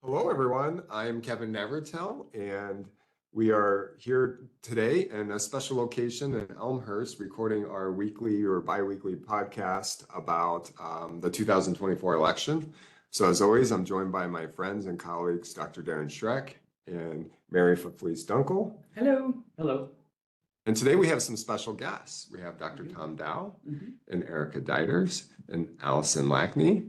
Hello, everyone. I'm Kevin Nevertell, and we are here today in a special location in Elmhurst recording our weekly or bi-weekly podcast about the 2024 election. So as always, I'm joined by my friends and colleagues, Dr. Darren Schreck and Mary Fleece Dunkel. Hello. Hello. And today we have some special guests. We have Dr. Tom Dow and Erica Dieters and Allison Lackney.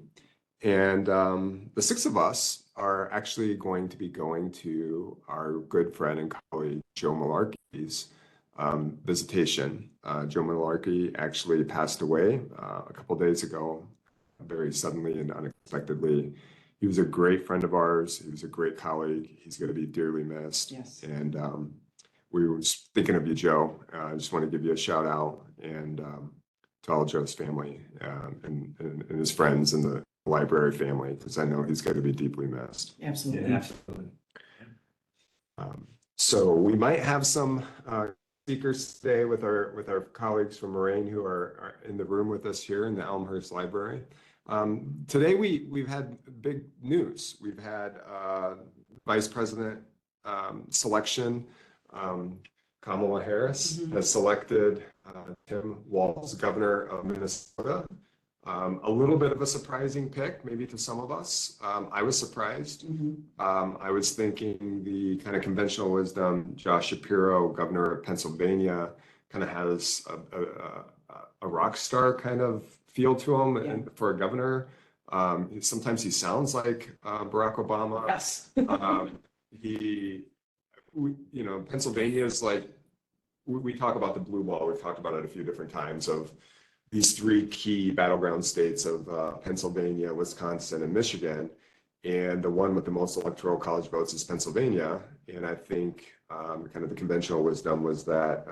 And the six of us are actually going to be going to our good friend and colleague, Joe Malarkey's visitation. Joe Malarkey actually passed away a couple days ago, very suddenly and unexpectedly. He was a great friend of ours. He was a great colleague. He's going to be dearly missed. Yes. And we were thinking of you, Joe. I just want to give you a shout out and to all Joe's family and his friends and the library family, because I know he's going to be deeply missed. Absolutely. Yeah, absolutely. So we might have some speakers today with our colleagues from Moraine who are in the room with us here in the Elmhurst Library. Today we've had big news. We've had Vice President selection. Kamala Harris has selected Tim Walz, governor of Minnesota. A little bit of a surprising pick, maybe to some of us. I was surprised. I was thinking the kind of conventional wisdom, Josh Shapiro, governor of Pennsylvania, kind of has a rock star kind of feel to him. Yeah. And for a governor, sometimes he sounds like Barack Obama. Yes. Pennsylvania is like, we talk about the blue wall. We've talked about it a few different times of these three key battleground states of Pennsylvania, Wisconsin, and Michigan. And the one with the most electoral college votes is Pennsylvania. And I think kind of the conventional wisdom was that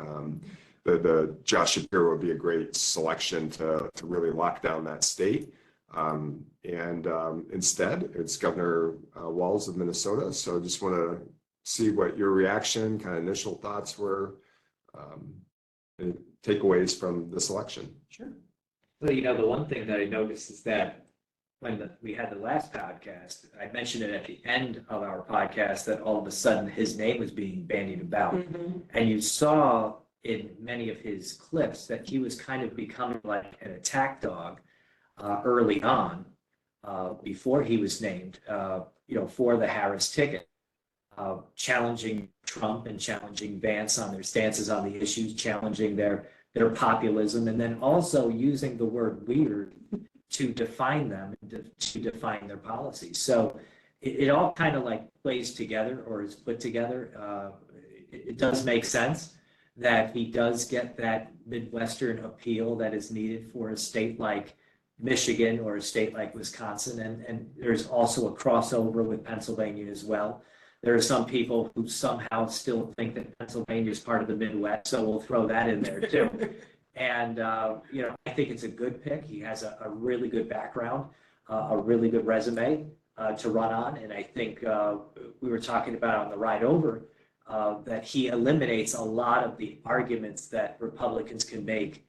the Josh Shapiro would be a great selection to really lock down that state. Instead, it's Governor Walz of Minnesota. So I just want to see what your reaction, kind of initial thoughts were, and takeaways from the selection. Sure. Well, the one thing that I noticed is that when we had the last podcast, I mentioned it at the end of our podcast that all of a sudden his name was being bandied about. And you saw in many of his clips that he was kind of becoming like an attack dog early on, before he was named, for the Harris ticket. Challenging Trump and challenging Vance on their stances on the issues, challenging their populism, and then also using the word weird to define them, to define their policies. So it all kind of like plays together or is put together. It does make sense that he does get that Midwestern appeal that is needed for a state like Michigan or a state like Wisconsin. And there's also a crossover with Pennsylvania as well. There are some people who somehow still think that Pennsylvania is part of the Midwest, so we'll throw that in there too. And, I think it's a good pick. He has a really good background, a really good resume to run on. And I think we were talking about on the ride over that he eliminates a lot of the arguments that Republicans can make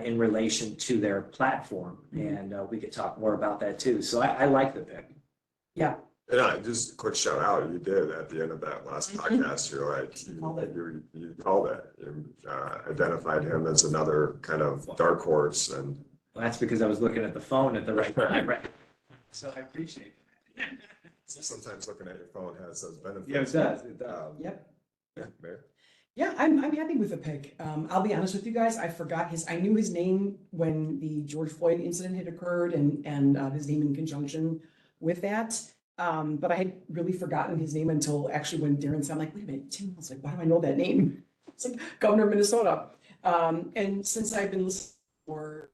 in relation to their platform. And we could talk more about that too. So I like the pick. Yeah. Yeah, just a quick shout out. You did at the end of that last podcast. You're like, you called it. You identified him as another kind of dark horse. And well, that's because I was looking at the phone at the right time. Right. So I appreciate it. Sometimes looking at your phone has those benefits. Yeah, it does. It does. Yep. Yeah, Mayor. Yeah, I'm happy with the pick. I'll be honest with you guys. I knew his name when the George Floyd incident had occurred and his name in conjunction with that. But I had really forgotten his name until actually when Darren said, I'm like, wait a minute, Tim Walz, like, why do I know that name? It's like Governor of Minnesota. And since I've been listening for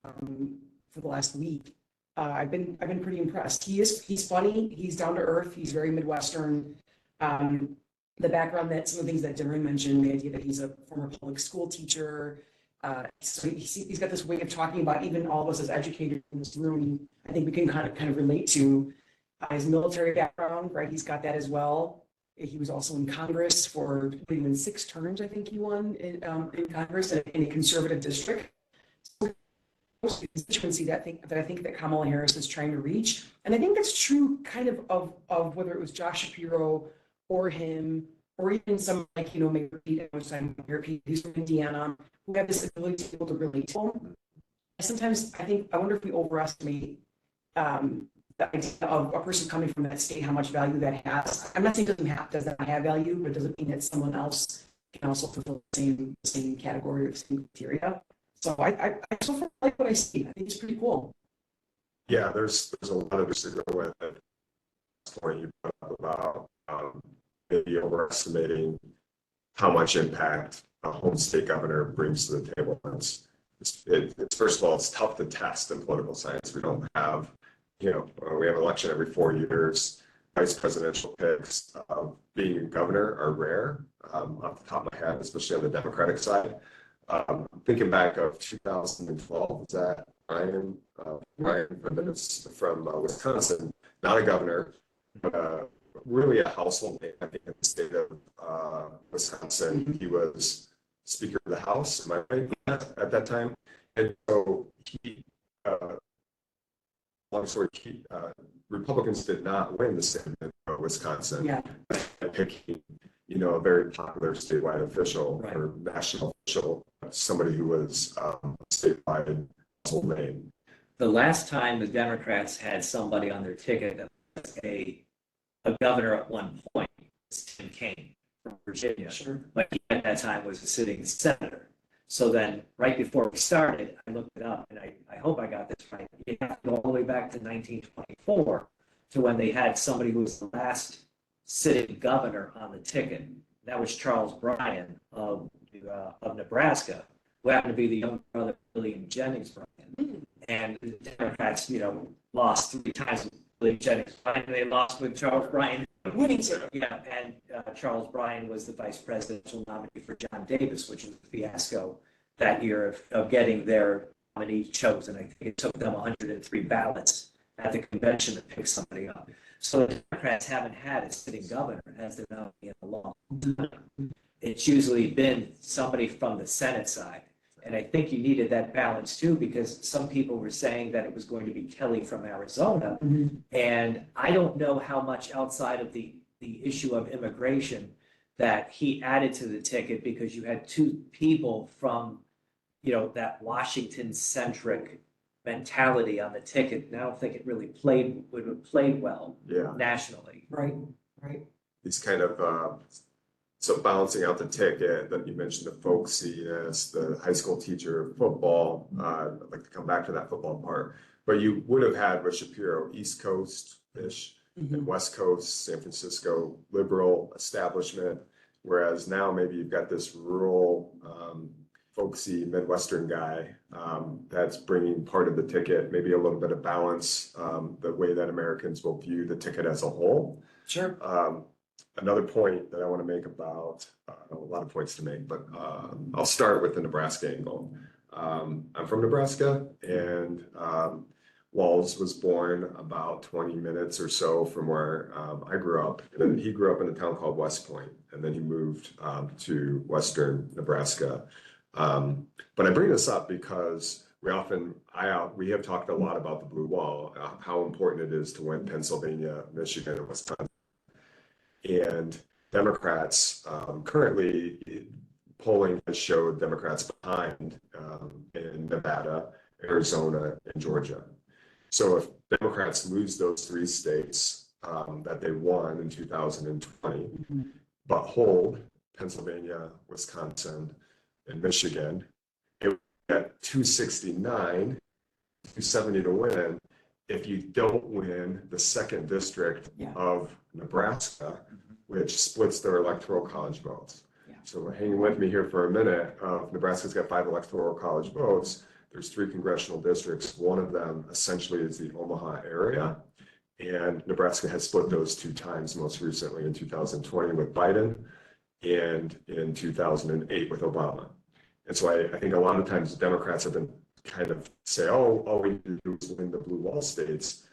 the last week, I've been pretty impressed. He's funny, he's down to earth, he's very Midwestern. The background that some of the things that Darren mentioned, the idea that he's a former public school teacher. So he's got this way of talking about even all of us as educators in this room. I think we can kind of relate to his military background, right? He's got that as well. He was also in Congress for even 6 terms, I think he won in Congress in a conservative district. So constituency that I think that Kamala Harris is trying to reach. And I think that's true kind of whether it was Josh Shapiro or him, or even some like, Mayor Pete, Mayor Pete, who's from Indiana, who have this ability to be able to relate to them. Sometimes I wonder if we overestimate the idea of a person coming from that state, how much value that has. I'm not saying it does not have value, but it doesn't mean that someone else can also fulfill the same category or same criteria. So I so far like what I see. I think it's pretty cool. Yeah, there's a lot of this to go with it. Point you brought up about maybe overestimating how much impact a home state governor brings to the table. It's first of all, it's tough to test in political science. We don't have, we have an election every 4 years. Vice presidential picks. Being a governor are rare, off the top of my head, especially on the Democratic side. Thinking back of 2012, was that Ryan from Wisconsin, not a governor, but really a household name, I think, in the state of Wisconsin. He was Speaker of the House, am I right, at that time? And so he, long story, Republicans did not win the state of Wisconsin. Yeah. Picking, a very popular statewide official or national official, somebody who was statewide household name. The last time the Democrats had somebody on their ticket that was a governor at one point was Tim Kaine from Virginia. Sure. But he at that time was a sitting senator. So then right before we started, I looked it up, and I hope I got this right. You have to go all the way back to 1924 to when they had somebody who was the last sitting governor on the ticket. That was Charles Bryan of Nebraska, who happened to be the younger brother of William Jennings Bryan. And the Democrats, lost 3 times with William Jennings Bryan, and they lost with Charles Bryan winning. Yeah, and Charles Bryan was the vice presidential nominee for John Davis, which was a fiasco that year of getting their nominee chosen. I think it took them 103 ballots at the convention to pick somebody up. So the Democrats haven't had a sitting governor as their nominee in a long time. It's usually been somebody from the Senate side. And I think you needed that balance too, because some people were saying that it was going to be Kelly from Arizona. Mm-hmm. And I don't know how much outside of the issue of immigration that he added to the ticket, because you had 2 people from, that Washington-centric mentality on the ticket. And I don't think it really would have played well nationally. Right. These kind of so balancing out the ticket that you mentioned, the folksiness, the high school teacher, football. I'd like to come back to that football part. But you would have had with Shapiro, East Coast-ish, and West Coast, San Francisco, liberal establishment. Whereas now maybe you've got this rural, folksy Midwestern guy that's bringing part of the ticket, maybe a little bit of balance, the way that Americans will view the ticket as a whole. Sure. Another point that I want to make about, a lot of points to make, but I'll start with the Nebraska angle. I'm from Nebraska, and Walz was born about 20 minutes or so from where I grew up. And then he grew up in a town called West Point, and then he moved to Western Nebraska. But I bring this up because we have talked a lot about the blue wall, how important it is to win Pennsylvania, Michigan, and Wisconsin. And Democrats currently, polling has showed Democrats behind in Nevada, Arizona, and Georgia. So if Democrats lose those 3 states that they won in 2020, but hold Pennsylvania, Wisconsin, and Michigan, it would get 269, 270 to win. If you don't win the 2nd district of Nebraska, which splits their electoral college votes. So hang with me here for a minute. Nebraska's got 5 electoral college votes. There's 3 congressional districts. One of them essentially is the Omaha area. And Nebraska has split those 2 times, most recently in 2020 with Biden and in 2008 with Obama. And so I think a lot of times Democrats have been kind of say, all we need to do is win the blue wall states.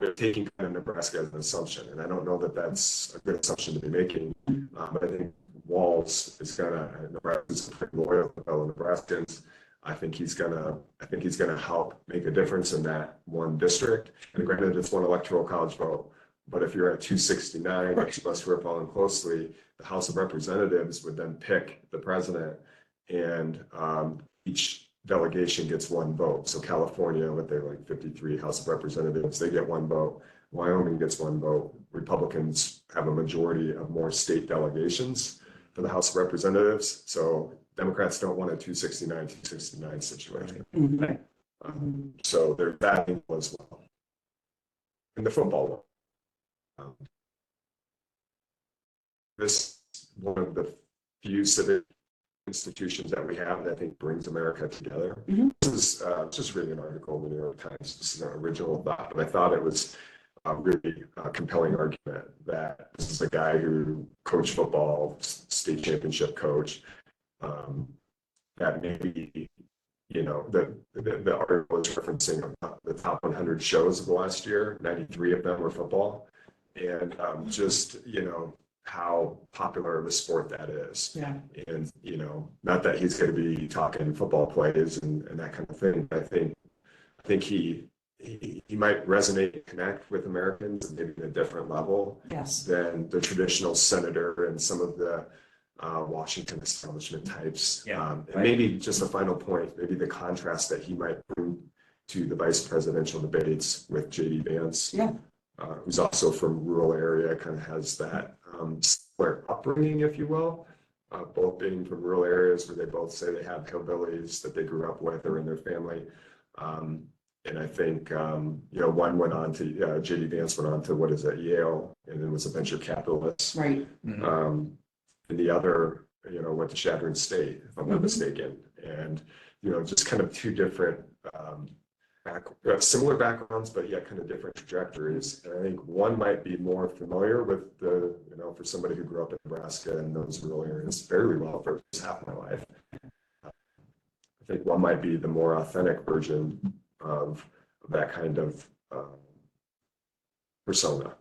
We're taking kind of Nebraska as an assumption. And I don't know that that's a good assumption to be making. But I think Walz is Nebraska's pretty loyal to fellow Nebraskans. I think he's gonna help make a difference in that one district. And granted, it's one electoral college vote, but if you're at 269, most of us who are following closely, the House of Representatives would then pick the president, and each delegation gets one vote. So California, with their like 53 House of Representatives, they get one vote. Wyoming gets one vote. Republicans have a majority of more state delegations for the House of Representatives. So Democrats don't want a 269 situation. So there's that angle as well. And the football one. This is one of the few civic institutions that we have that I think brings America together. This is just reading an article in the New York Times. This is an original thought, but I thought it was a really compelling argument that this is a guy who coached football, state championship coach, that maybe, you know, the article is referencing the top 100 shows of the last year, 93 of them were football, and just, you know, how popular of a sport that is. Yeah. And, you know, not that he's going to be talking football plays and that kind of thing, but I think he might resonate and connect with Americans maybe at a different level than the traditional senator and some of the Washington establishment types. And maybe just a final point, maybe the contrast that he might bring to the vice presidential debates with J.D. Vance, who's also from rural area, kind of has that similar upbringing, if you will, both being from rural areas where they both say they have hillbillies that they grew up with or in their family. And I think, you know, one went on to, J.D. Vance went on to, what is it, Yale, and then was a venture capitalist. Right. And the other, you know, went to Chadron State, if I'm not mistaken. And, you know, just kind of two different, similar backgrounds, but yet kind of different trajectories. And I think one might be more familiar with the, you know, for somebody who grew up in Nebraska and those rural areas fairly well for half my life. I think one might be the more authentic version of that kind of persona.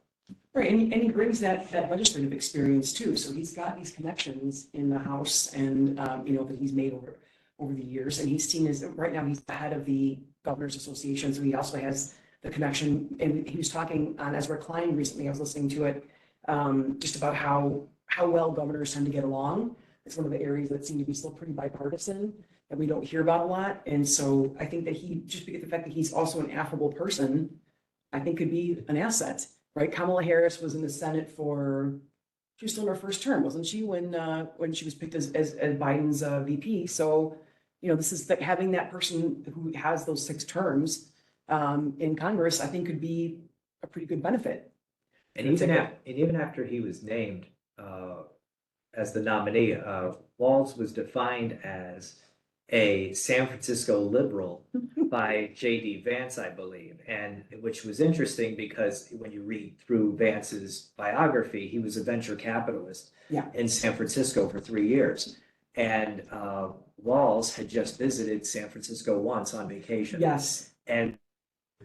Right, and he brings that legislative experience too. So he's got these connections in the House, and you know, that he's made over the years. And he's seen as right now he's the head of the Governors Association, so he also has the connection. And he was talking on Ezra Klein recently. I was listening to it just about how well governors tend to get along. It's one of the areas that seem to be still pretty bipartisan that we don't hear about a lot. And so I think that he, just because of the fact that he's also an affable person, I think could be an asset. Right, Kamala Harris was in the Senate she was still in her first term, wasn't she, when she was picked as Biden's VP? So, you know, this is like having that person who has those 6 terms in Congress, I think could be a pretty good benefit. And even after he was named as the nominee, Walz was defined as a San Francisco liberal by J.D. Vance, I believe, and which was interesting because when you read through Vance's biography, he was a venture capitalist in San Francisco for 3 years. And Walz had just visited San Francisco once on vacation. Yes. And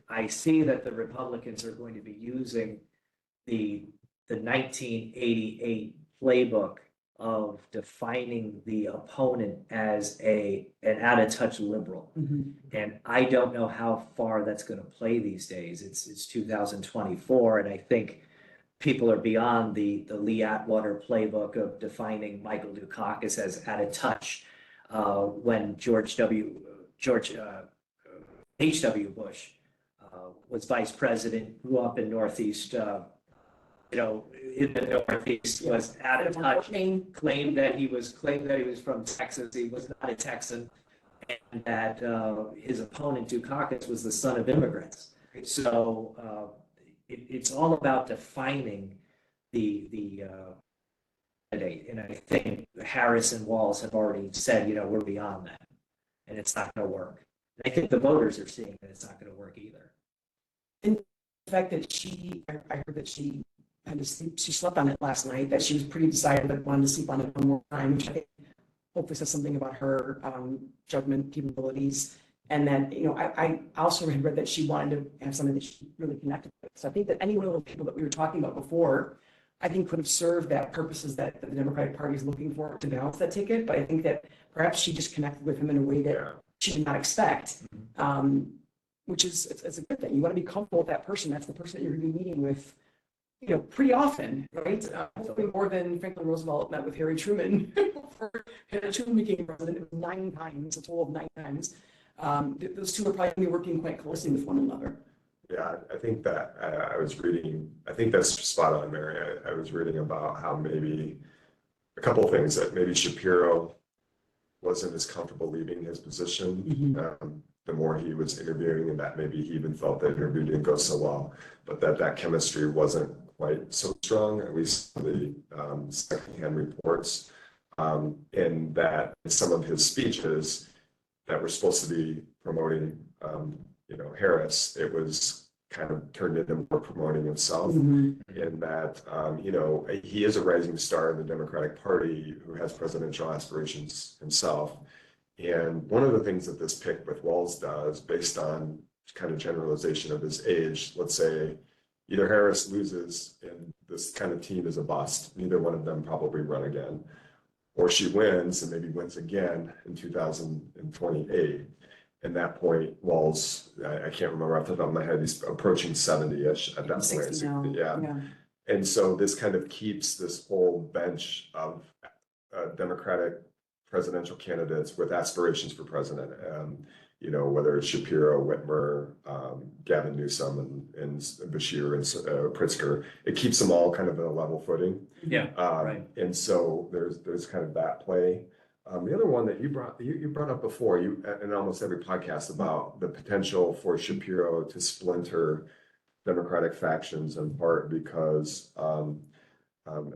I see that the Republicans are going to be using the 1988 playbook of defining the opponent as an out-of-touch liberal. And I don't know how far that's going to play these days. It's 2024, and I think people are beyond the Lee Atwater playbook of defining Michael Dukakis as out-of-touch when H.W. Bush was vice president, grew up in Northeast you know, in the Northeast, was out of touch, claimed that he was from Texas. He was not a Texan, and that his opponent Dukakis was the son of immigrants. So it's all about defining the candidate, and I think Harris and Walz have already said, you know, we're beyond that, and it's not going to work. And I think the voters are seeing that it's not going to work either. And the fact that I heard that she had to sleep, she slept on it last night, that she was pretty decided but wanted to sleep on it one more time, which I think hopefully says something about her judgment capabilities. And then, you know, I also had read that she wanted to have something that she really connected with. So I think that any one of the people that we were talking about before, I think could have served that purposes that the Democratic Party is looking for to balance that ticket. But I think that perhaps she just connected with him in a way that she did not expect. Which is, it's a good thing. You want to be comfortable with that person. That's the person that you're going to be meeting with, pretty often, right? Hopefully more than Franklin Roosevelt met with Harry Truman for a Truman became president. It was 9 times, a total of 9 times. Those two are probably going to be working quite closely with one another. Yeah, I think that I think that's spot on, Mary. I was reading about how maybe a couple of things that maybe Shapiro wasn't as comfortable leaving his position. The more he was interviewing, and that maybe he even felt that interview didn't go so well, but that chemistry wasn't quite so strong, at least the secondhand reports, and that some of his speeches that were supposed to be promoting, Harris, it was kind of turned into more promoting himself, in that, he is a rising star in the Democratic Party who has presidential aspirations himself. And one of the things that this pick with Walz does, based on kind of generalization of his age, let's say either Harris loses and this kind of team is a bust, neither one of them probably run again, or she wins and maybe wins again in 2028. At that point, Walz, I can't remember off the top of my head, he's approaching 70-ish at that point. Yeah. And so this kind of keeps this whole bench of Democratic presidential candidates with aspirations for president, whether it's Shapiro, Whitmer, Gavin Newsom, and Bashir and Pritzker, it keeps them all kind of at a level footing. Right. And so there's kind of that play. The other one that you brought up before, in almost every podcast, about the potential for Shapiro to splinter Democratic factions, in part because go ahead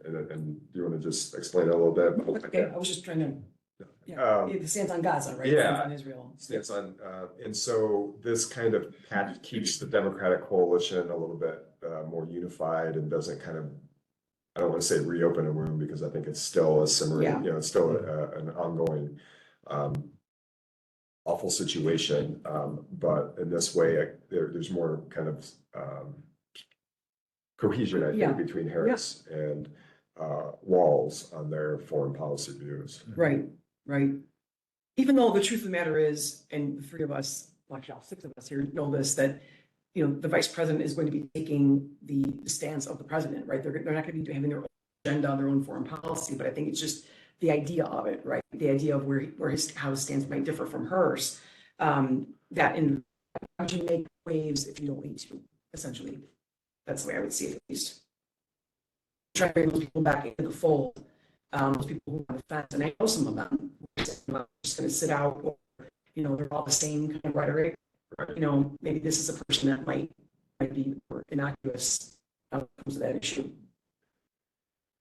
and do you want to just explain it a little bit? Okay, I was just trying to, it stands on Gaza, right? Yeah. Stands on Israel. Stands on, and so this kind of keeps the Democratic coalition a little bit more unified and doesn't kind of, I don't want to say reopen a wound, because I think it's still a simmering, it's still an ongoing awful situation. But in this way, there's more kind of cohesion, I think, between Harris and Walz on their foreign policy views. Right. Even though the truth of the matter is, and the 3 of us, actually all 6 of us here know this, that the vice president is going to be taking the stance of the president, right? They're not going to be having their own agenda, their own foreign policy, but I think it's just the idea of it, right? The idea of how his stance might differ from hers. That in you make waves if you don't need to, essentially. That's the way I would see it, at least. Try to bring those people back into the fold. Those people who are on the fence, and I know some of them. I'm just going to sit out, or, they're all the same kind of rhetoric. Maybe this is a person that might be more innocuous when it comes to that issue.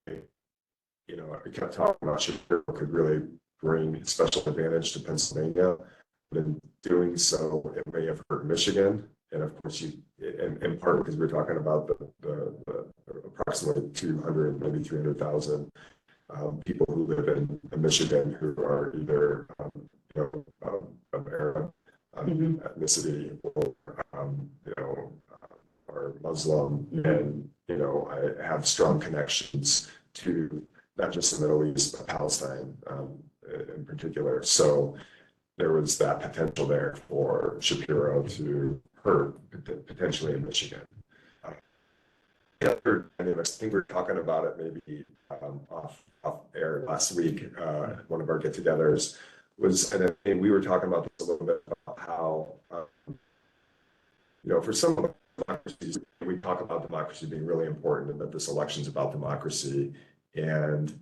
We kept talking about Shapiro could really bring special advantage to Pennsylvania, but in doing so, it may have hurt Michigan. And of course, in part because we're talking about the approximately 200, maybe 300,000 people who live in Michigan who are either of Arab ethnicity or Muslim, and I have strong connections to not just the Middle East, but Palestine in particular. So there was that potential there for Shapiro to hurt potentially in Michigan. The other dynamics, I think we were talking about it maybe off air last week, one of our get-togethers was, and we were talking about this a little bit, about how, for some of the democracies, we talk about democracy being really important and that this election's about democracy, and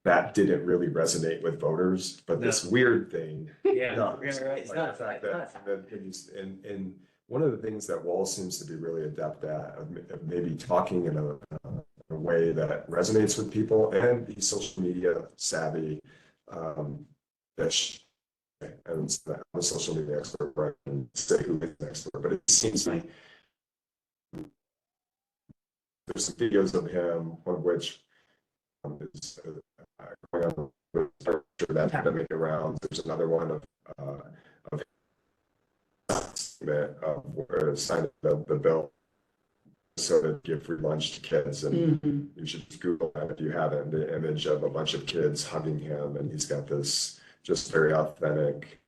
that didn't really resonate with voters, but this weird thing does. Right. Like the fact that, and one of the things that Walz seems to be really adept at, of maybe talking in a way that resonates with people, and he's social media savvy. Ish. And I'm a social media expert, right? And say who is an expert, but it seems like there's some videos of him, one of which is going on that had to make around. There's another one of where signed the bill so to give free lunch to kids, and you should just Google that if you haven't. The image of a bunch of kids hugging him, and he's got this just very authentic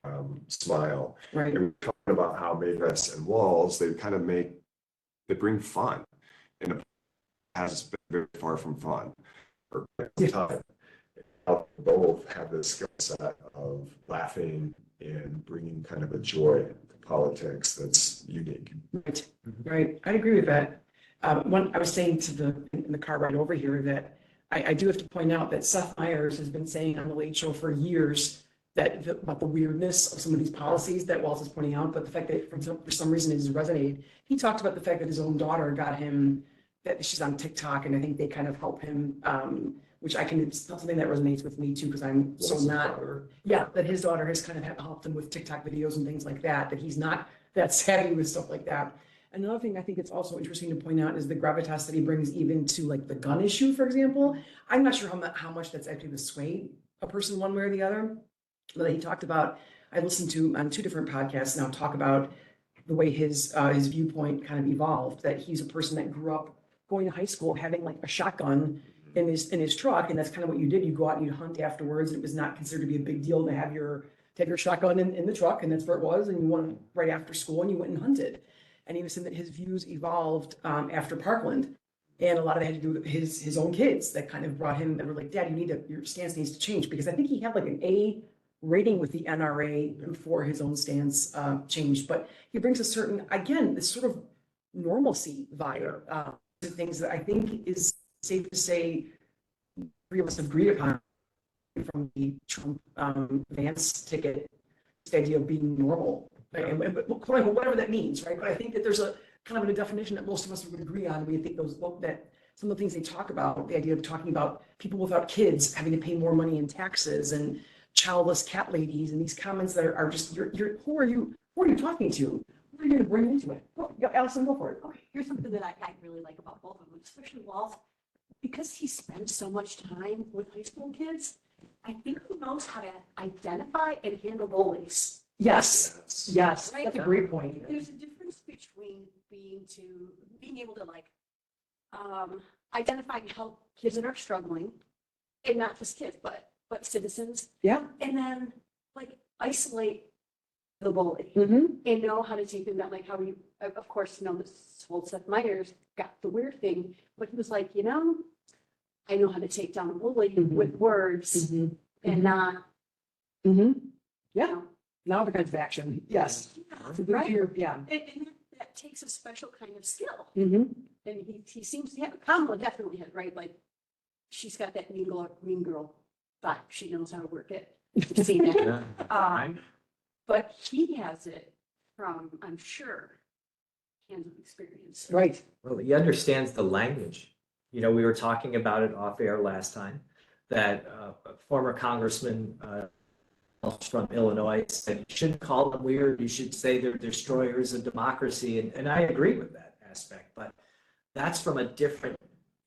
smile. Right. And we're talking about how Mavis and Walz, they kind of they bring fun, and it has been very far from fun for quite some time. Both have this skill set of laughing and bringing kind of a joy to politics that's unique. Right, right. I'd agree with that. When I was saying in the car ride over here that I do have to point out that Seth Meyers has been saying on the Late Show for years about the weirdness of some of these policies that Walz is pointing out, but the fact that for some reason it has resonated. He talked about the fact that his own daughter got him, that she's on TikTok, and I think they kind of help him, which it's something that resonates with me too, because I'm so not, that his daughter has kind of helped him with TikTok videos and things like that, that he's not that savvy with stuff like that. Another thing I think it's also interesting to point out is the gravitas that he brings even to like the gun issue, for example. I'm not sure how much that's actually to sway a person one way or the other. But he talked about, I listened to on 2 different podcasts now talk about the way his viewpoint kind of evolved, that he's a person that grew up going to high school, having like a shotgun in his truck. And that's kind of what you did. You go out and you hunt afterwards. It was not considered to be a big deal to have your shotgun in the truck. And that's where it was. And you went right after school and you went and hunted. And he was saying that his views evolved after Parkland. And a lot of that had to do with his own kids that kind of brought him, that were like, Dad, your stance needs to change. Because I think he had like an A rating with the NRA before his own stance changed. But he brings a certain, again, this sort of normalcy vibe to things that I think is safe to say 3 of us have agreed upon from the Trump Vance ticket, the idea of being normal. And whatever that means, right? But I think that there's a kind of a definition that most of us would agree on. We think that some of the things they talk about, the idea of talking about people without kids having to pay more money in taxes and childless cat ladies, and these comments that are just, who are you talking to? What are you going to bring into it? Well, Allison, go for it. Okay, here's something that I really like about both of them, especially Walz, because he spends so much time with high school kids. I think he knows how to identify and handle bullies. Yes, Right? that's a great point. There's a difference between being able to like identify and help kids that are struggling, and not just kids, but citizens. Yeah. And then like isolate the bully and know how to take them down. Like how you, of course, this whole Seth Meyers got the weird thing, but he was like, I know how to take down a bully with words and not. Yeah. Now the kinds of action. Yes. Right. Yeah. And that takes a special kind of skill. Mm-hmm. And he seems to have, Kamala definitely has, right? Like she's got that mean girl vibe. She knows how to work it. You've seen it. But he has it from, I'm sure, hands-on experience. Right. Well, he understands the language. We were talking about it off air last time, that former Congressman from Illinois said, you shouldn't call them weird. You should say they're destroyers of democracy. And I agree with that aspect, but that's from a different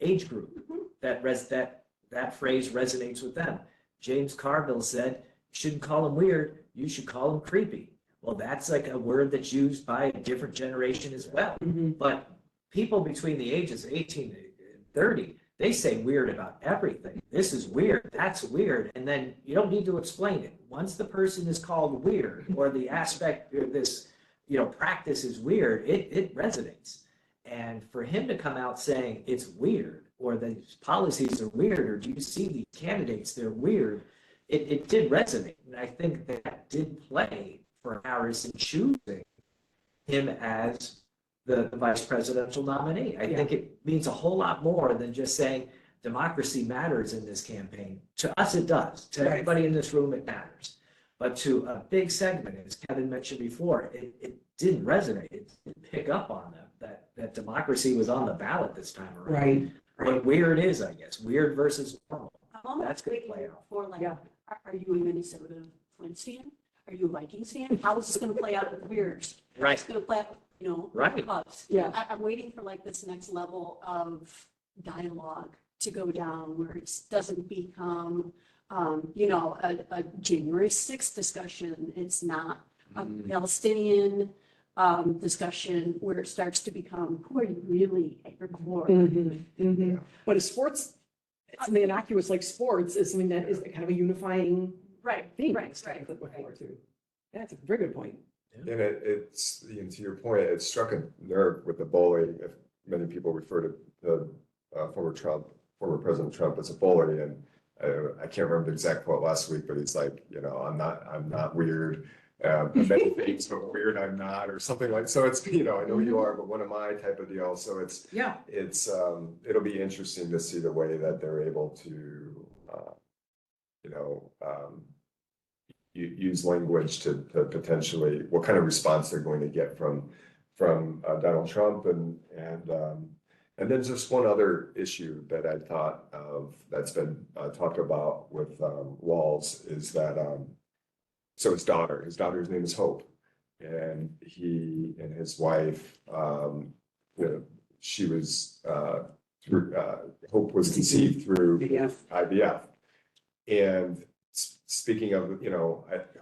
age group. That phrase resonates with them. James Carville said, you shouldn't call them weird. You should call them creepy. Well, that's like a word that's used by a different generation as well. But people between the ages of 18 and 30, they say weird about everything. This is weird. That's weird. And then you don't need to explain it. Once the person is called weird, or the aspect of this, practice is weird, it resonates. And for him to come out saying it's weird, or these policies are weird, or do you see these candidates, they're weird, it did resonate. And I think that did play for Harris in choosing him as the vice presidential nominee. I think it means a whole lot more than just saying democracy matters in this campaign. To us, it does. To everybody in this room, it matters. But to a big segment, as Kevin mentioned before, it didn't resonate. It didn't pick up on that democracy was on the ballot this time around. Right. What weird is, I guess, weird versus normal. I'm almost That's good waiting play out. for like, are you a Minnesota Twins fan? Are you a Vikings fan? How is this going to play out with Weirds? Right. It's going to play out, Right. Cubs. Yeah. I'm waiting for like this next level of dialogue to go down where it doesn't become, a January 6th discussion. It's not a Palestinian discussion where it starts to become, who are you really at your core? But sports, something innocuous like sports is something that is kind of a unifying Right, things right, to right, look right. forward to. That's a very good point. And it's, to your point, it struck a nerve with the bully. If many people refer to the former President Trump as a bully, and I can't remember the exact quote last week, but he's like, I'm not weird. Many things, but weird I'm not, or something like. So it's, I know you are, but one of my type of deal. So Yeah. it'll be interesting to see the way that they're able to, use language to potentially what kind of response they're going to get from Donald Trump, and then just one other issue that I thought of that's been talked about with Walz is that so his daughter's name is Hope, and he and his wife, she was through Hope was conceived through IVF. And speaking of,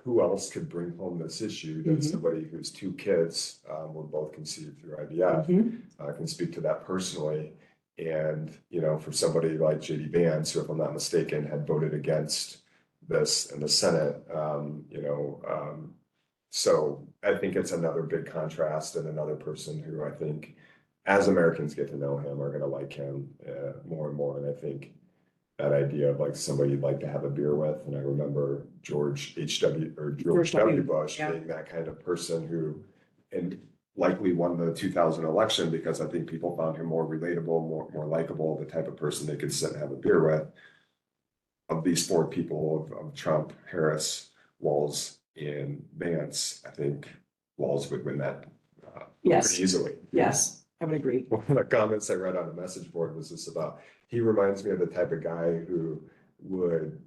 who else could bring home this issue than somebody whose two kids were both conceived through IVF? I can speak to that personally. And, for somebody like JD Vance, who, if I'm not mistaken, had voted against this in the Senate, so I think it's another big contrast, and another person who I think, as Americans get to know him, are going to like him more and more. And I think that idea of like somebody you'd like to have a beer with. And I remember George W. Bush being that kind of person who, and likely won the 2000 election because I think people found him more relatable, more likable, the type of person they could sit and have a beer with. Of these four people of Trump, Harris, Walz, and Vance, I think Walz would win that pretty easily. Yes, I would agree. One of the comments I read on a message board was just about, he reminds me of the type of guy who would,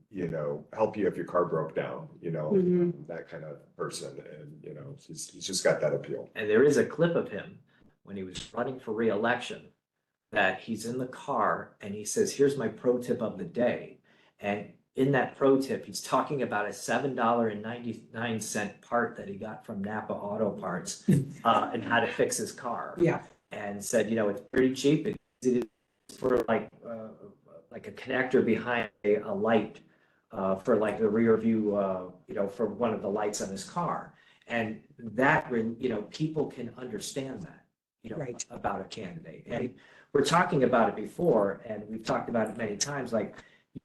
help you if your car broke down, that kind of person. And, he's just got that appeal. And there is a clip of him when he was running for re-election that he's in the car and he says, "Here's my pro tip of the day." And in that pro tip, he's talking about a $7.99 part that he got from Napa Auto Parts and how to fix his car. Yeah. And said, it's pretty cheap. It's for like a connector behind a light for like the rear view, for one of the lights on his car. And that, people can understand that, Right. about a candidate. And we're talking about it before, and we've talked about it many times, like,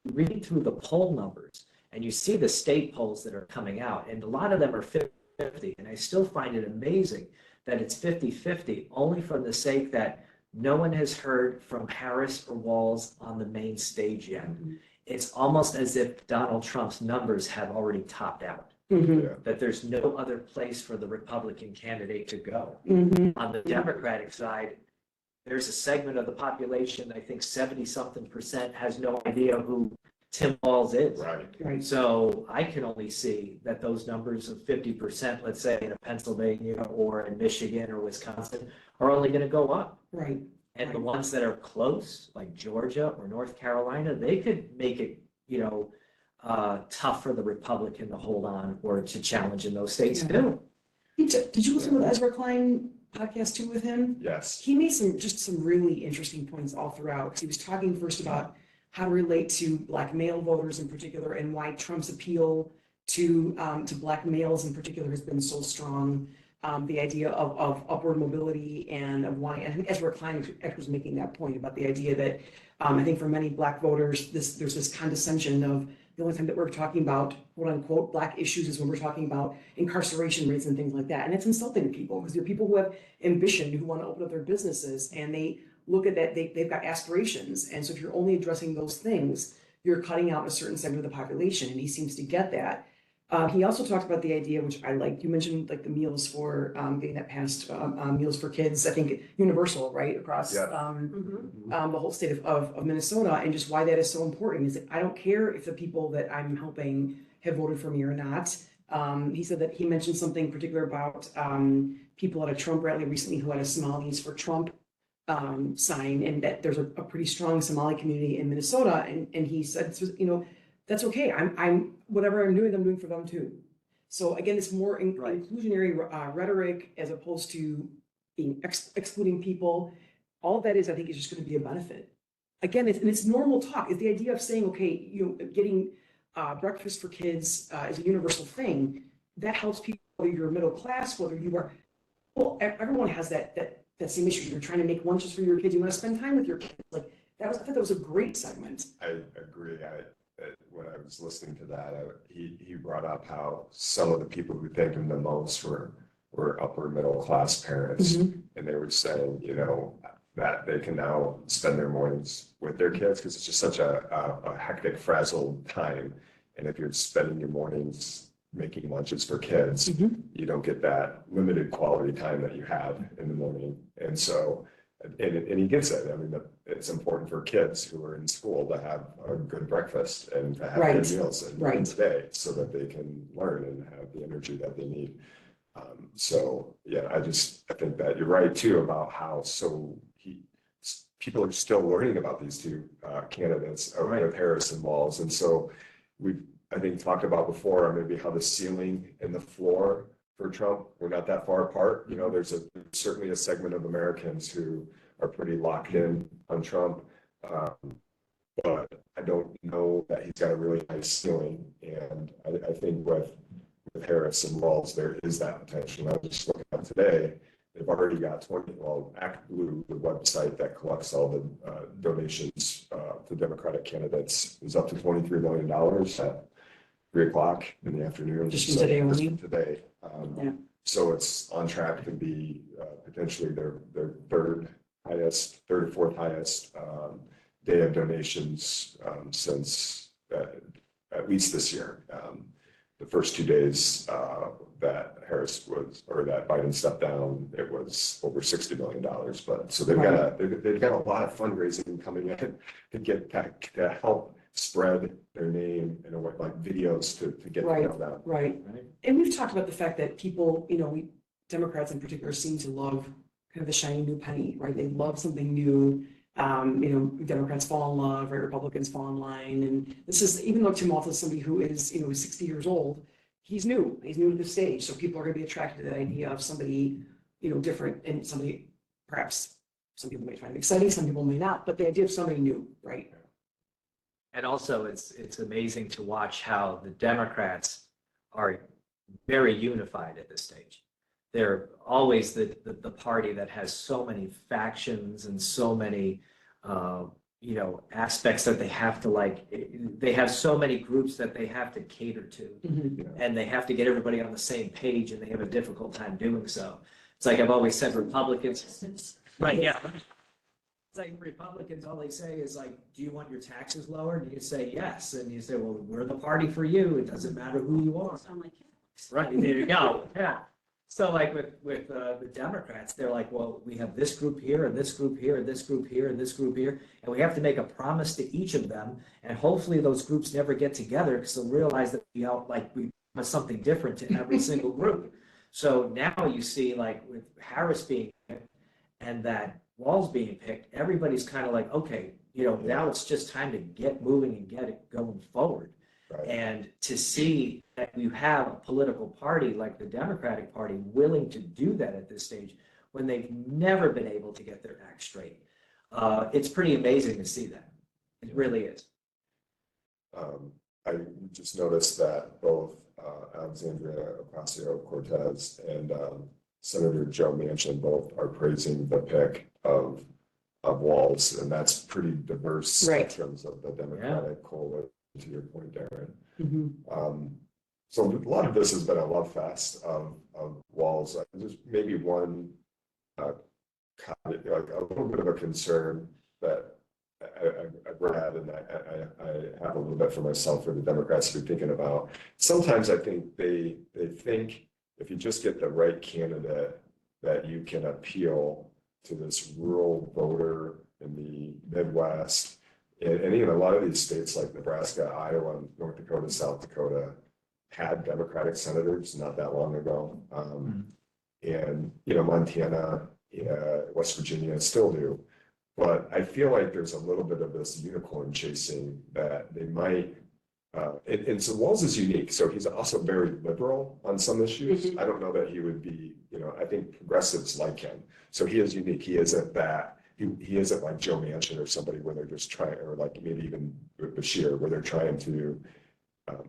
you read through the poll numbers and you see the state polls that are coming out, and a lot of them are 50-50. And I still find it amazing that it's 50-50, only for the sake that no one has heard from Harris or Walz on the main stage yet. It's almost as if Donald Trump's numbers have already topped out, that there's no other place for the Republican candidate to go. On the Democratic side, there's a segment of the population, I think 70-something% has no idea who Tim Walz is. Right. So I can only see that those numbers of 50%, let's say in Pennsylvania or in Michigan or Wisconsin, are only going to go up. Right. And the ones that are close, like Georgia or North Carolina, they could make it, tough for the Republican to hold on or to challenge in those states too. Did you listen to the Ezra Klein podcast too with him? Yes. He made some really interesting points all throughout. He was talking first about how to relate to Black male voters in particular, and why Trump's appeal to Black males in particular has been so strong. The idea of upward mobility and of wanting, I think Ezra Klein was making that point about the idea that I think for many Black voters, there's this condescension of the only time that we're talking about quote unquote Black issues is when we're talking about incarceration rates and things like that. And it's insulting to people because they're people who have ambition, who want to open up their businesses, and they look at that, they've got aspirations. And so if you're only addressing those things, you're cutting out a certain segment of the population. And he seems to get that. He also talked about the idea, which I liked. You mentioned like the meals for getting that passed, meals for kids, I think universal, right? Across the whole state of Minnesota, and just why that is so important is that I don't care if the people that I'm helping have voted for me or not. He said that he mentioned something particular about people at a Trump rally recently who had a Somalis for Trump sign, and that there's a pretty strong Somali community in Minnesota. And he said, that's okay. I'm whatever I'm doing for them too. So again, it's more inclusionary rhetoric as opposed to being excluding people. All that is, I think, is just going to be a benefit. Again, it's normal talk. It's the idea of saying, okay, getting breakfast for kids is a universal thing. That helps people, whether you're middle class, whether you are, well, everyone has that same issue. You're trying to make lunches for your kids. You want to spend time with your kids. Like I thought that was a great segment. I agree. When I was listening to that, he brought up how some of the people who thanked him the most were upper middle class parents, and they were saying, that they can now spend their mornings with their kids because it's just such a hectic, frazzled time. And if you're spending your mornings making lunches for kids, you don't get that limited quality time that you have in the morning. And so, and he gets it. I mean, it's important for kids who are in school to have a good breakfast and to have good meals in the day so that they can learn and have the energy that they need. So yeah, I think that you're right too about how people are still learning about these two candidates with Harris and Walz. And so I think talked about before maybe how the ceiling and the floor for Trump were not that far apart. There's certainly a segment of Americans who are pretty locked in on Trump, but I don't know that he's got a really high ceiling. And I think with Harris and Walz, there is that potential. I was just looking at today, they've already got Act Blue, the website that collects all the donations to Democratic candidates, is up to $23 million at 3:00 in the afternoon. Just from today only? Just from today. So it's on track to be potentially their third or fourth highest day of donations since at least this year. The first 2 days that that Biden stepped down, it was over $60 million. But so they've got a lot of fundraising coming in to help spread their name in a way, like videos to get to know them. Right. And we've talked about the fact that people, Democrats in particular, seem to love kind of the shiny new penny, right? They love something new. Democrats fall in love, right? Republicans fall in line. And this is, even though Tim Walz is somebody who is, 60 years old, he's new to the stage. So people are going to be attracted to the idea of somebody, different, and somebody, perhaps some people may find it exciting, some people may not, but the idea of somebody new, right? And also it's amazing to watch how the Democrats are very unified at this stage. They're always the party that has so many factions and so many, aspects that they have to they have so many groups that they have to cater to, and they have to get everybody on the same page, and they have a difficult time doing so. It's like I've always said, Republicans, right? Yeah. It's like Republicans, all they say is like, do you want your taxes lowered? And you say yes. And you say, well, we're the party for you. It doesn't matter who you are. I'm like, right, there you go. Yeah. So like with the Democrats, they're like, well, we have this group here and this group here and this group here and this group here. And we have to make a promise to each of them. And hopefully those groups never get together because they'll realize that we promise something different to every single group. So now you see with Harris being picked and that Walz being picked, everybody's kind of like, okay, now it's just time to get moving and get it going forward. Right. And to see that you have a political party like the Democratic Party willing to do that at this stage when they've never been able to get their act straight, it's pretty amazing to see that. It really is. I just noticed that both Alexandria Ocasio-Cortez and Senator Joe Manchin both are praising the pick of Walz, and that's pretty diverse in terms of the Democratic coalition, to your point, Darren. So a lot of this has been a love fest of Walz. There's maybe one a little bit of a concern that I've read, and I have a little bit for myself, for the Democrats to be thinking about. Sometimes I think they think if you just get the right candidate, that you can appeal to this rural voter in the Midwest. And even a lot of these states like Nebraska, Iowa, North Dakota, South Dakota had Democratic senators not that long ago. And, Montana, West Virginia still do. But I feel like there's a little bit of this unicorn chasing that they might. And so Walz is unique. So he's also very liberal on some issues. I don't know that he would be, I think progressives like him. So he is unique. He isn't that. He isn't like Joe Manchin or somebody where they're just trying, or like maybe even Bashir, where they're trying to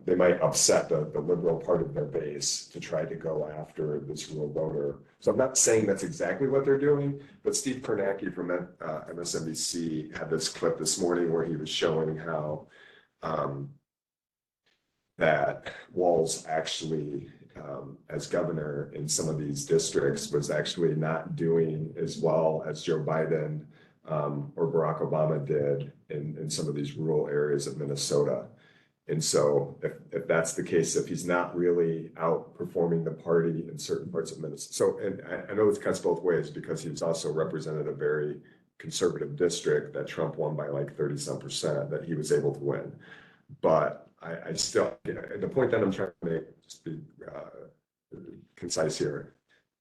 they might upset the liberal part of their base to try to go after this rural voter. So I'm not saying that's exactly what they're doing, but Steve Kornacki from MSNBC had this clip this morning where he was showing how that Walz actually, as governor in some of these districts, was actually not doing as well as Joe Biden or Barack Obama did in some of these rural areas of Minnesota. And so if that's the case, if he's not really outperforming the party in certain parts of Minnesota. So, and I know this cuts both ways because he's also represented a very conservative district that Trump won by like 30-some% that he was able to win. But I still, the point that I'm trying to make, just be concise here,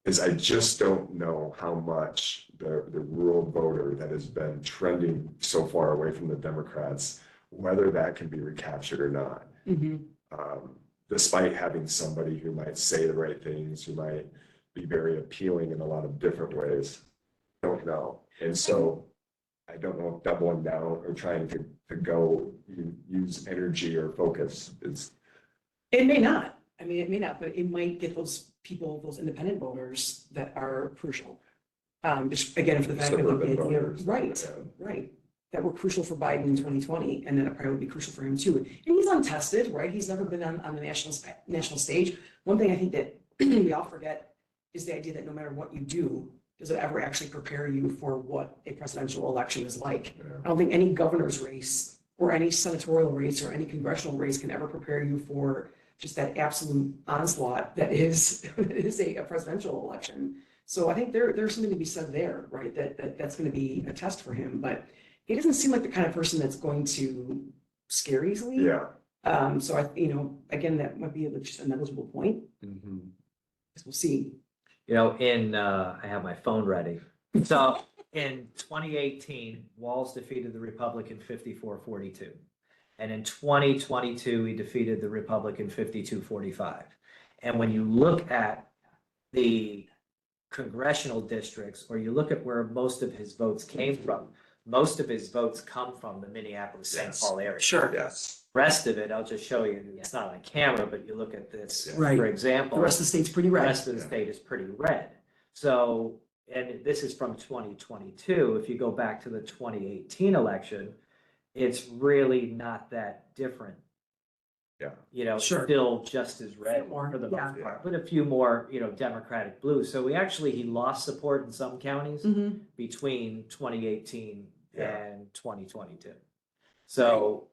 is I just don't know how much the rural voter that has been trending so far away from the Democrats, whether that can be recaptured or not. Despite having somebody who might say the right things, who might be very appealing in a lot of different ways. I don't know. And so I don't know if doubling down or trying to go use energy or focus is. It may not. I mean, it may not, but it might get those people, those independent voters that are crucial. Just again, for the fact that Suburban voters. right, right, that were crucial for Biden in 2020, and then it probably would be crucial for him too. And he's untested, right? He's never been on the national stage. One thing I think that we all forget is the idea that no matter what you do, does it ever actually prepare you for what a presidential election is like? I don't think any governor's race or any senatorial race or any congressional race can ever prepare you for just that absolute onslaught that is a presidential election. So I think there's something to be said there, right? That's going to be a test for him, but he doesn't seem like the kind of person that's going to scare easily. Yeah. So again, that might be just a negligible point. We'll see. I have my phone ready. So in 2018, Walz defeated the Republican 54-42. And in 2022, he defeated the Republican 52-45. And when you look at the congressional districts, or you look at where most of his votes came from, most of his votes come from the Minneapolis-St. Paul area. Sure. Yes. Rest of it, I'll just show you, it's not on camera, but you look at this, Right. for example. The rest of the state's pretty The red. rest of the state is pretty red. So, and this is from 2022. If you go back to the 2018 election, it's really not that different. Yeah. Sure. Still just as red more, for the yeah. most part, but a few more, Democratic blue. So he lost support in some counties between 2018 and 2022. So,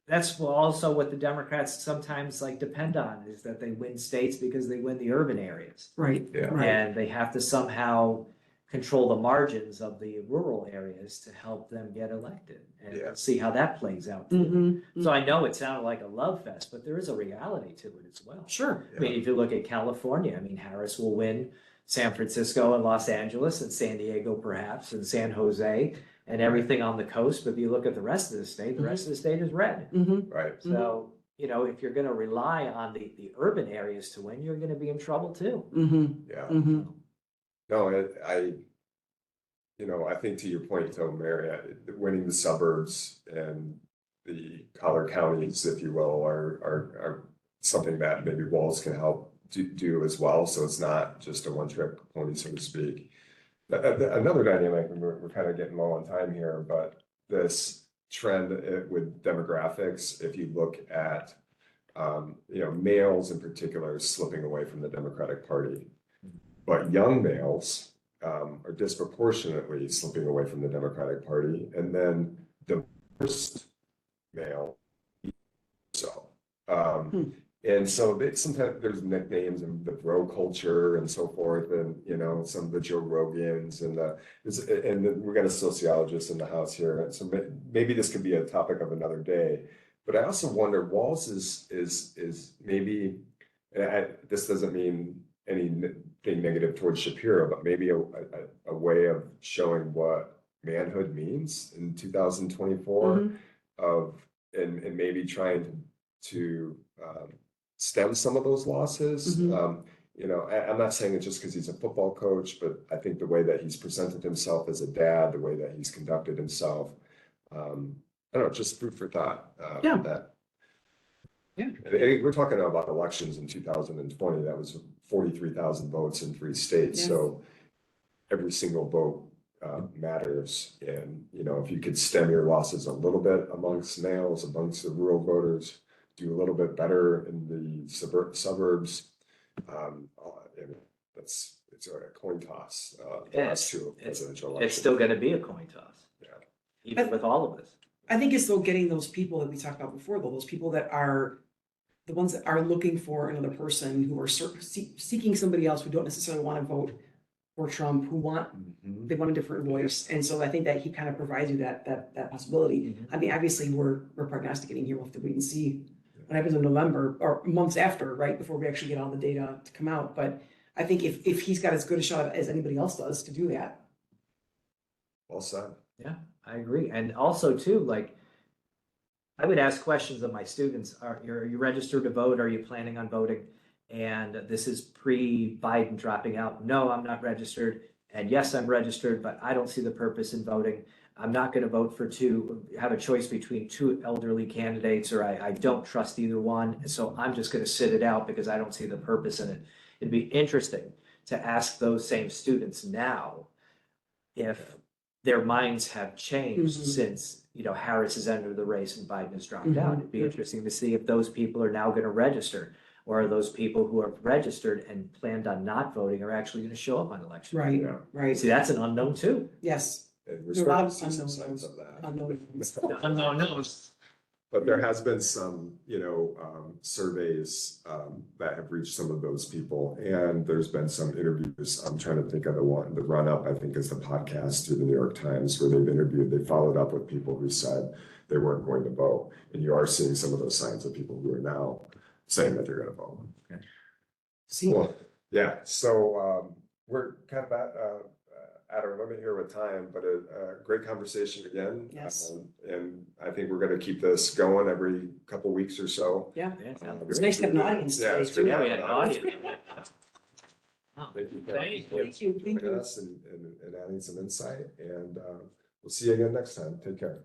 that's also what the Democrats sometimes depend on, is that they win states because they win the urban areas. Right. Yeah. Right. And they have to somehow control the margins of the rural areas to help them get elected, and see how that plays out. So I know it sounded like a love fest, but there is a reality to it as well. Sure. I mean, if you look at California, Harris will win San Francisco and Los Angeles and San Diego perhaps, and San Jose and everything on the coast. But if you look at the rest of the state, the rest of the state is red. Right. So, if you're going to rely on the urban areas to win, you're going to be in trouble too. Yeah. No, I think to your point, though, Mary, winning the suburbs and the collar counties, if you will, are something that maybe Walz can help do as well. So it's not just a one-trick pony, so to speak. Another dynamic, and we're kind of getting low on time here, but this trend with demographics, if you look at, males in particular slipping away from the Democratic Party, but young males are disproportionately slipping away from the Democratic Party, and then divorced male. So, and so sometimes there's nicknames and the bro culture and so forth, and some of the Joe Rogans and we got a sociologist in the house here, so maybe this could be a topic of another day. But I also wonder, Walz is maybe, and this doesn't mean anything negative towards Shapiro, but maybe a way of showing what manhood means in 2024 and maybe trying to stem some of those losses. I'm not saying it just because he's a football coach, but I think the way that he's presented himself as a dad, the way that he's conducted himself, I don't know, just food for thought. That. And we're talking about elections in 2020, that was 43,000 votes in 3 states. Yes. So every single vote matters. And, you know, if you could stem your losses a little bit amongst males, amongst the rural voters, do a little bit better in the suburbs, it's a coin toss for us to a presidential election. It's still gonna be a coin toss. Yeah. Even with all of this. I think it's still getting those people that we talked about before, though, those people that are the ones that are looking for another person, who are seeking somebody else, who don't necessarily want to vote for Trump, who want, they want a different voice. And so I think that he kind of provides you that possibility. I mean, obviously, we're prognosticating here. We'll have to wait and see what happens in November, or months after, right, before we actually get all the data to come out. But I think if he's got as good a shot as anybody else does to do that. Well said. Yeah, I agree. And also too, like, I would ask questions of my students. Are you registered to vote? Are you planning on voting? And this is pre-Biden dropping out. No, I'm not registered. And yes, I'm registered, but I don't see the purpose in voting. I'm not going to vote for have a choice between 2 elderly candidates, or I don't trust either one. And so I'm just going to sit it out because I don't see the purpose in it. It'd be interesting to ask those same students now if their minds have changed since, you know, Harris has entered the race and Biden has dropped out. It'd be interesting to see if those people are now going to register, or are those people who are registered and planned on not voting are actually going to show up on election day. Right, Yeah. right. See, that's an unknown too. Yes. And we're There are a lot starting of to see some unknowns. signs of that. Unknowns. Unknown knows. But there has been some, you know, surveys that have reached some of those people, and there's been some interviews. I'm trying to think of the run up, I think, is the podcast through the New York Times, where they followed up with people who said they weren't going to vote. And you are seeing some of those signs of people who are now saying that they're going to vote. Okay. See, Well, yeah, so we're kind of at our limit here with time, but a great conversation again. Yes. And I think we're going to keep this going every couple weeks or so. yeah. Yeah, sounds It's great. nice to have an audience Yeah, today, it's too. great. Yeah, we had an audience. Oh, Thank you. Thank you. Thank you. Thank Joining you. us and adding some insight, and we'll see you again next time. Take care.